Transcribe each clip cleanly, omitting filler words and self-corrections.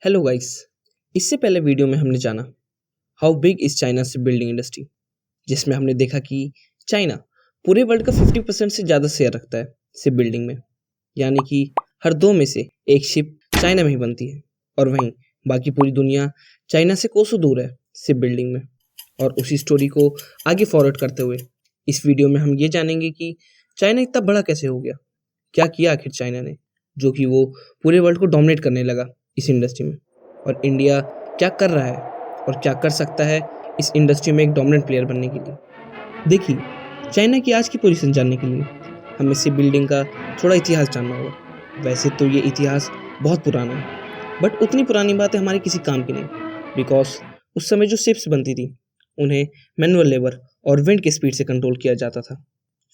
Hello guys. इससे पहले video में हमने जाना how big is China ship building industry, जिसमें हमने देखा कि चाइना पूरे वर्ल्ड का 50% से ज़्यादा शेयर रखता है शिप बिल्डिंग में। यानी कि हर दो में से एक शिप चाइना में ही बनती है, और वहीं बाकी पूरी दुनिया चाइना से कोसों दूर है शिप बिल्डिंग में। और उसी स्टोरी को आगे फॉरवर्ड करते हुए इस वीडियो में हम ये जानेंगे कि चाइना इतना बड़ा कैसे हो गया, क्या किया आखिर चाइना ने जो कि वो पूरे वर्ल्ड को डोमिनेट करने लगा इस इंडस्ट्री में, और इंडिया क्या कर रहा है और क्या कर सकता है इस इंडस्ट्री में एक डोमिनेंट प्लेयर बनने के लिए। देखिए, चाइना की आज की पोजीशन जानने के लिए हमें शिप बिल्डिंग का थोड़ा इतिहास जानना होगा। वैसे तो ये इतिहास बहुत पुराना है, बट उतनी पुरानी बातें हमारे किसी काम की नहीं, बिकॉज उस समय जो शिप्स बनती थी उन्हें मैनुअल लेबर और विंड के स्पीड से कंट्रोल किया जाता था।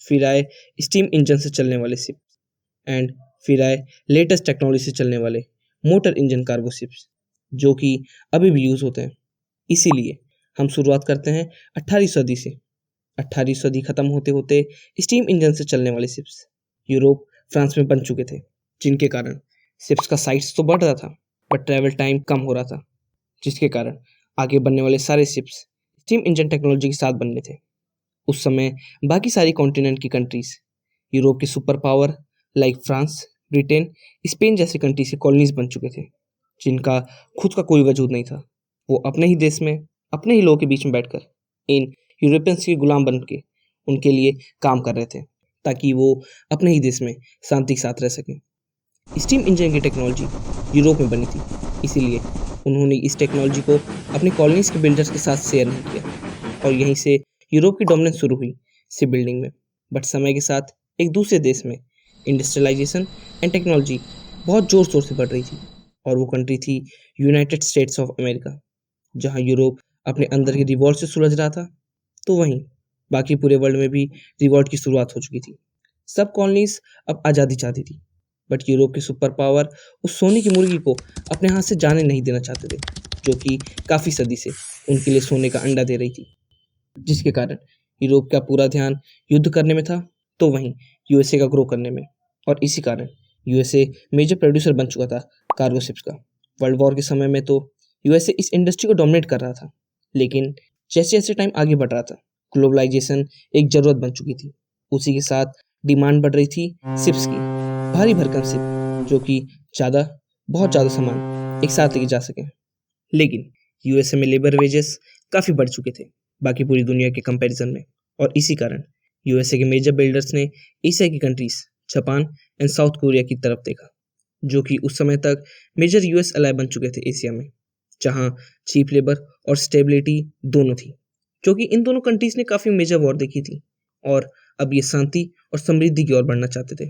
फिर आए स्टीम इंजन से चलने वाले शिप, एंड फिर आए लेटेस्ट टेक्नोलॉजी से चलने वाले मोटर इंजन कार्गो शिप्स, जो कि अभी भी यूज़ होते हैं। इसीलिए हम शुरुआत करते हैं 18वीं सदी से। 18वीं सदी खत्म होते होते स्टीम इंजन से चलने वाले शिप्स यूरोप, फ्रांस में बन चुके थे, जिनके कारण शिप्स का साइज तो बढ़ रहा था बट ट्रैवल टाइम कम हो रहा था, जिसके कारण आगे बनने वाले सारे शिप्स स्टीम इंजन टेक्नोलॉजी के साथ बनने थे। उस समय बाकी सारी कॉन्टिनेंट की कंट्रीज यूरोप के super power like France, Britain, Spain जैसे कंट्री से कॉलोनीज बन चुके थे, जिनका खुद का कोई वजूद नहीं था। वो अपने ही देश में अपने ही लोगों के बीच में बैठकर इन यूरोपियंस के गुलाम बन के उनके लिए काम कर रहे थे, ताकि वो अपने ही देश में शांति के साथ रह सकें। स्टीम इंजन की टेक्नोलॉजी यूरोप में बनी थी, इसीलिए उन्होंने इस टेक्नोलॉजी को अपने कॉलोनीज के बिल्डर्स के साथ शेयर नहीं किया, और यहीं से यूरोप की डोमिनेंस शुरू हुई शिप बिल्डिंग में। बट समय के साथ एक दूसरे देश में इंडस्ट्रियलाइजेशन एंड टेक्नोलॉजी बहुत ज़ोर शोर से बढ़ रही थी, और वो कंट्री थी यूनाइटेड स्टेट्स ऑफ अमेरिका। जहाँ यूरोप अपने अंदर की रिवॉल्ट से सुलझ रहा था, तो वहीं बाकी पूरे वर्ल्ड में भी रिवॉल्ट की शुरुआत हो चुकी थी। सब कॉलोनीज अब आज़ादी चाहती थी, बट यूरोप के सुपर पावर उस सोने की मुर्गी को अपने हाथ से जाने नहीं देना चाहते थे, जो कि काफ़ी सदी से उनके लिए सोने का अंडा दे रही थी, जिसके कारण यूरोप का पूरा ध्यान युद्ध करने में था, तो वहीं यूएसए का ग्रो करने में। और इसी कारण यूएसए मेजर प्रोड्यूसर बन चुका था कार्गो शिप्स का। वर्ल्ड वॉर के समय में तो यूएसए इस इंडस्ट्री को डोमिनेट कर रहा था, लेकिन जैसे जैसे टाइम आगे बढ़ रहा था, ग्लोबलाइजेशन एक ज़रूरत बन चुकी थी। उसी के साथ डिमांड बढ़ रही थी शिप्स की, भारी भरकम शिप जो कि ज़्यादा बहुत ज़्यादा सामान एक साथ लेके जा सकें। लेकिन यूएसए में लेबर वेजेस काफ़ी बढ़ चुके थे बाकी पूरी दुनिया के कंपैरिजन में, और इसी कारण यूएसए के मेजर बिल्डर्स ने एशिया की countries Japan and south Korea की तरफ देखा, जो कि उस समय तक मेजर यूएस अलाय बन चुके थे एशिया में, जहां चीप लेबर और स्टेबिलिटी दोनों थी, क्योंकि इन दोनों कंट्रीज ने काफ़ी मेजर वॉर देखी थी, और अब ये शांति और समृद्धि की ओर बढ़ना चाहते थे।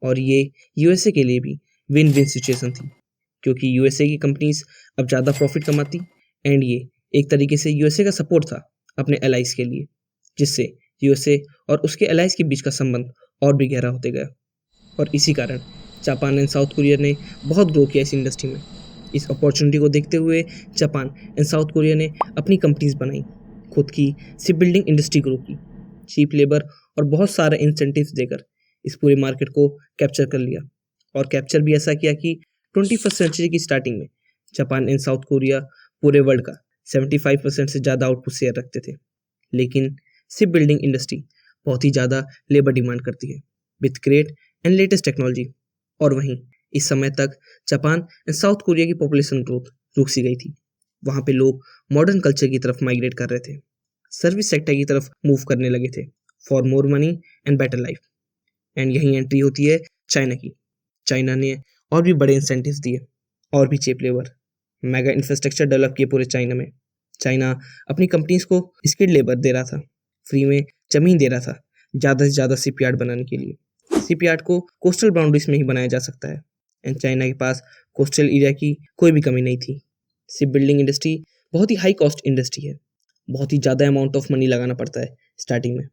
और ये यूएसए के लिए भी विन विन सिचुएशन थी, क्योंकि यूएसए की कंपनीज अब ज़्यादा प्रॉफिट कमाती, एंड ये एक तरीके से यूएसए का सपोर्ट था अपने एलाइज के लिए, जिससे यूएसए और उसके एलाइज के बीच का संबंध और भी गहरा होते गया। और इसी कारण जापान एंड साउथ कोरिया ने बहुत ग्रो किया इस इंडस्ट्री में। इस अपॉर्चुनिटी को देखते हुए जापान एंड साउथ कोरिया ने अपनी कंपनीज बनाई, खुद की शिप बिल्डिंग इंडस्ट्री ग्रो की, चीप लेबर और बहुत सारे इंसेंटिव्स देकर इस पूरे मार्केट को कैप्चर कर लिया। और कैप्चर भी ऐसा किया कि 21st सेंचुरी की स्टार्टिंग में जापान एंड साउथ कोरिया पूरे वर्ल्ड का 75% से ज़्यादा आउटपुट शेयर रखते थे। लेकिन शिप बिल्डिंग इंडस्ट्री बहुत ही ज़्यादा लेबर डिमांड करती है with great and latest technology, और वहीं इस समय तक जापान एंड साउथ कोरिया की पॉपुलेशन ग्रोथ रुक सी गई थी। वहाँ पे लोग मॉडर्न कल्चर की तरफ माइग्रेट कर रहे थे, सर्विस सेक्टर की तरफ मूव करने लगे थे for more money and better life. And यही एंट्री होती है चाइना की। चाइना ने और भी बड़े इंसेंटिव्स दिए, और भी cheap labour, mega infrastructure develop किए पूरे चाइना में। चाइना अपनी कंपनीज को स्किल्ड लेबर दे रहा था, फ्री में ज़मीन दे रहा था ज़्यादा से ज़्यादा शिपयार्ड बनाने के लिए। शिपयार्ड को कोस्टल बाउंड्रीज में ही बनाया जा सकता है, एंड चाइना के पास कोस्टल एरिया की कोई भी कमी नहीं थी। शिप बिल्डिंग इंडस्ट्री बहुत ही हाई कॉस्ट इंडस्ट्री है, बहुत ही ज़्यादा अमाउंट ऑफ मनी लगाना पड़ता है स्टार्टिंग में।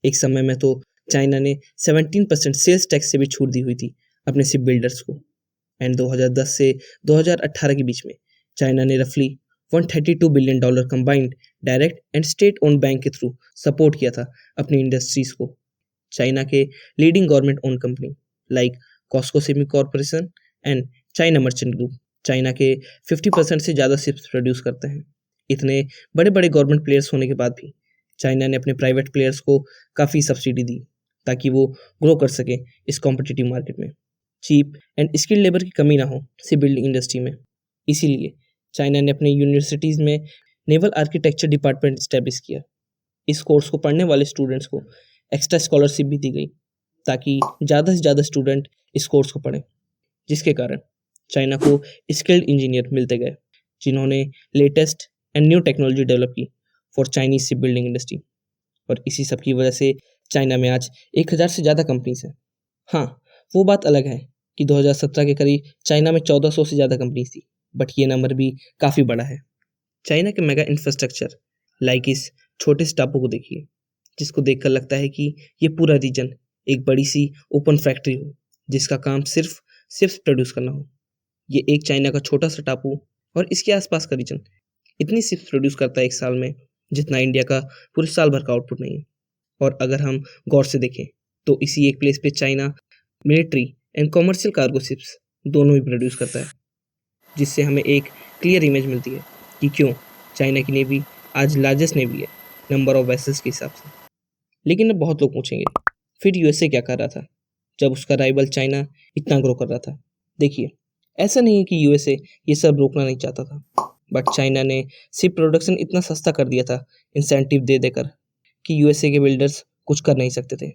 एक समय में तो चाइना ने 17% सेल्स टैक्स से भी छूट दी हुई थी अपने शिप बिल्डर्स को। एंड 2010 से 2018 के बीच में चाइना ने रफली $132 billion combined direct and state owned bank के थ्रू सपोर्ट किया था अपनी इंडस्ट्रीज को। चाइना के leading government own company like कॉस्को semi corporation and China merchant group China के 50% से ज़्यादा शिप्स प्रोड्यूस करते हैं। इतने बड़े बड़े गवर्नमेंट प्लेयर्स होने के बाद भी चाइना ने अपने प्राइवेट प्लेयर्स को काफ़ी सब्सिडी दी ताकि वो ग्रो कर सके इस कॉम्पिटिटिव मार्केट में। चीप एंड स्किल्ड लेबर की कमी ना हो शिप बिल्डिंग इंडस्ट्री में, इसीलिए चाइना ने अपने यूनिवर्सिटीज़ में नेवल आर्किटेक्चर डिपार्टमेंट इस्टेब्लिश किया। इस कोर्स को पढ़ने वाले स्टूडेंट्स को एक्स्ट्रा स्कॉलरशिप भी दी गई ताकि ज़्यादा से ज़्यादा स्टूडेंट इस कोर्स को पढ़ें, जिसके कारण चाइना को स्किल्ड इंजीनियर मिलते गए जिन्होंने latest and new technology develop की for Chinese ship building industry. और इसी सब की वजह से चाइना में आज 1000 से ज़्यादा कंपनीज हैं। हाँ, वो बात अलग है कि 2017 के करीब चाइना में 1400 से ज़्यादा कंपनीज थी, बट ये नंबर भी काफ़ी बड़ा है। चाइना के मेगा इंफ्रास्ट्रक्चर लाइक इस छोटे से टापू को देखिए, जिसको देखकर लगता है कि ये पूरा रीजन एक बड़ी सी ओपन फैक्ट्री हो जिसका काम सिर्फ चिप्स प्रोड्यूस करना हो। ये एक चाइना का छोटा सा टापू और इसके आसपास का रीजन इतनी चिप्स प्रोड्यूस करता है एक साल में जितना इंडिया का पूरे साल भर का आउटपुट नहीं है। और अगर हम गौर से देखें तो इसी एक प्लेस पे China military and commercial cargo ships दोनों ही प्रोड्यूस करता है, जिससे हमें एक क्लियर इमेज मिलती है कि क्यों चाइना की नेवी आज लार्जेस्ट नेवी है नंबर ऑफ वेसल्स के हिसाब से। लेकिन अब बहुत लोग पूछेंगे फिर यूएसए क्या कर रहा था जब उसका राइवल चाइना इतना ग्रो कर रहा था। देखिए, ऐसा नहीं है कि यूएसए ये सब रोकना नहीं चाहता था, बट चाइना ने शिप प्रोडक्शन इतना सस्ता कर दिया था इंसेंटिव दे देकर कि यूएसए के बिल्डर्स कुछ कर नहीं सकते थे।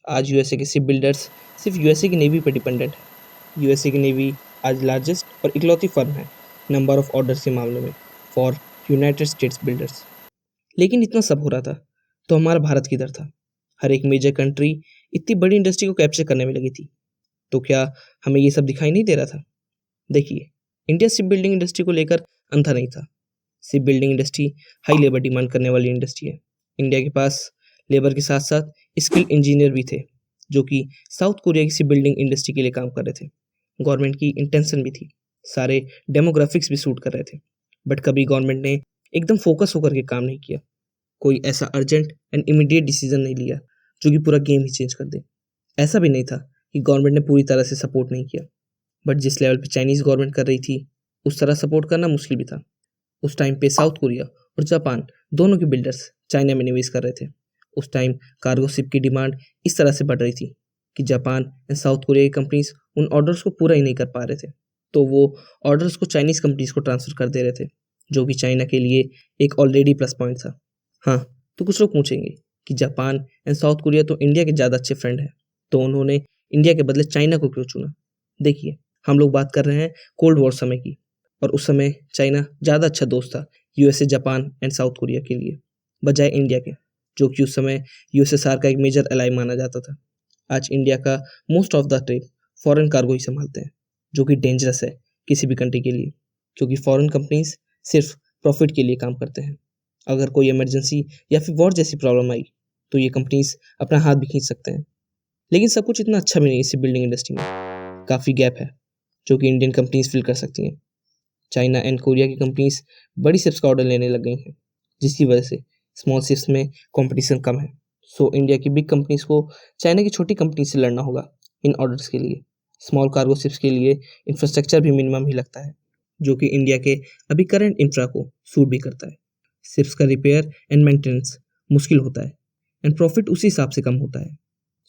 आज यूएसए के शिप बिल्डर्स सिर्फ यूएसए की नेवी पर डिपेंडेंट है। यूएसए की नेवी आज लार्जेस्ट और इकलौती फर्म है नंबर ऑफ ऑर्डर्स के मामले में फॉर यूनाइटेड स्टेट्स बिल्डर्स। लेकिन इतना सब हो रहा था तो हमारा भारत किधर था? हर एक मेजर कंट्री इतनी बड़ी इंडस्ट्री को कैप्चर करने में लगी थी, तो क्या हमें ये सब दिखाई नहीं दे रहा था? देखिए, इंडिया शिप बिल्डिंग इंडस्ट्री को लेकर अंधा नहीं था। Ship building industry high labour demand करने वाली इंडस्ट्री है। इंडिया के पास लेबर के साथ साथ स्किल इंजीनियर भी थे जो कि साउथ कोरिया की शिप बिल्डिंग इंडस्ट्री के लिए काम कर रहे थे। गवर्नमेंट की इंटेंशन भी थी, सारे डेमोग्राफिक्स भी सूट कर रहे थे, बट कभी गवर्नमेंट ने एकदम फोकस होकर के काम नहीं किया। कोई ऐसा अर्जेंट एंड इमीडिएट डिसीजन नहीं लिया जो कि पूरा गेम ही चेंज कर दे। ऐसा भी नहीं था कि गवर्नमेंट ने पूरी तरह से सपोर्ट नहीं किया, बट जिस लेवल पे चाइनीज़ गवर्नमेंट कर रही थी उस तरह सपोर्ट करना मुश्किल भी था। उस टाइम पे साउथ कोरिया और जापान दोनों के बिल्डर्स चाइना में निवेश कर रहे थे। उस टाइम कार्गो शिप की डिमांड इस तरह से बढ़ रही थी कि जापान एंड साउथ कोरिया की कंपनीज उन ऑर्डर्स को पूरा ही नहीं कर पा रहे थे, तो वो ऑर्डर्स को चाइनीज़ कंपनीज को ट्रांसफ़र कर दे रहे थे, जो कि चाइना के लिए एक ऑलरेडी प्लस पॉइंट था। हाँ, तो कुछ लोग पूछेंगे कि जापान एंड साउथ कोरिया तो इंडिया के ज़्यादा अच्छे फ्रेंड हैं, तो उन्होंने इंडिया के बदले चाइना को क्यों चुना? देखिए, हम लोग बात कर रहे हैं कोल्ड वॉर समय की, और उस समय चाइना ज़्यादा अच्छा दोस्त था USA, Japan and south Korea के लिए बजाय इंडिया के, जो कि उस समय यूएसएसआर का एक मेजर एलाई माना जाता था। आज इंडिया का most of the trade foreign cargo ही संभालते हैं, जो कि डेंजरस है किसी भी कंट्री के लिए, क्योंकि फॉरेन कंपनीज सिर्फ प्रॉफिट के लिए काम करते हैं। अगर कोई इमरजेंसी या फिर वॉर जैसी प्रॉब्लम आई तो ये कंपनीज अपना हाथ भी खींच सकते हैं। लेकिन सब कुछ इतना अच्छा भी नहीं है शिप बिल्डिंग इंडस्ट्री में, काफ़ी गैप है जो कि इंडियन कंपनीज फिल कर सकती हैं। चाइना एंड कोरिया की कंपनीज बड़ी शिप्स का ऑर्डर लेने लग गई हैं, जिसकी वजह से स्मॉल शिप्स में कंपटीशन कम है। सो इंडिया की बिग कंपनीज को चाइना की छोटी कंपनी से लड़ना होगा इन ऑर्डर्स के लिए। स्मॉल कार्गो शिप्स के लिए इंफ्रास्ट्रक्चर भी मिनिमम ही लगता है, जो कि इंडिया के अभी करंट इंफ्रा को सूट भी करता है। शिप्स का रिपेयर एंड मेंटेनेंस मुश्किल होता है एंड प्रॉफिट उसी हिसाब से कम होता है।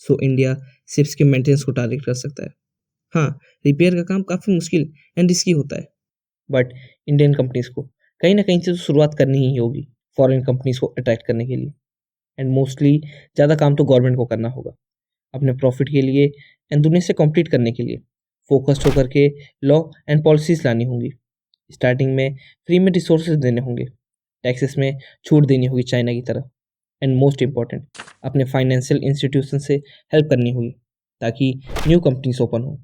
सो इंडिया शिप्स के मेंटेनेंस को टारगेट कर सकता है। हाँ, रिपेयर का काम काफ़ी मुश्किल एंड रिस्की होता है, बट इंडियन कंपनीज को कहीं ना कहीं से तो शुरुआत करनी ही होगी फॉरेन कंपनीज को अट्रैक्ट करने के लिए। एंड मोस्टली ज़्यादा काम तो गवर्नमेंट को करना होगा अपने प्रॉफिट के लिए एंड दुनिया से कॉम्पीट करने के लिए। फोकस्ड होकर के लॉ एंड पॉलिसीज़ लानी होंगी। स्टार्टिंग में फ्री में रिसोर्सेज देने होंगे, टैक्सेस में छूट देनी होगी चाइना की तरह, एंड मोस्ट इम्पॉर्टेंट अपने फाइनेंशियल इंस्टीट्यूशन से हेल्प करनी होगी ताकि न्यू कंपनीज ओपन हो।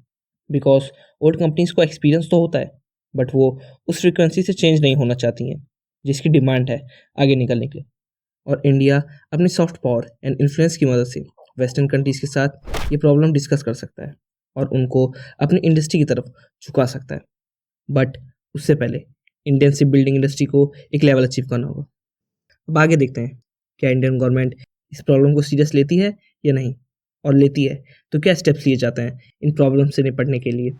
बिकॉज ओल्ड कंपनीज को एक्सपीरियंस तो होता है, बट वो उस फ्रीक्वेंसी से चेंज नहीं होना चाहती हैं जिसकी डिमांड है आगे निकलने के लिए। और इंडिया अपनी सॉफ्ट पावर एंड इन्फ्लुएंस की मदद से वेस्टर्न कंट्रीज़ के साथ ये प्रॉब्लम डिस्कस कर सकता है और उनको अपनी इंडस्ट्री की तरफ झुका सकता है। बट उससे पहले इंडियन शिप बिल्डिंग इंडस्ट्री को एक लेवल अचीव करना होगा। अब आगे देखते हैं क्या इंडियन गवर्नमेंट इस प्रॉब्लम को सीरियस लेती है या नहीं, और लेती है तो क्या स्टेप्स लिए जाते हैं इन प्रॉब्लम से निपटने के लिए।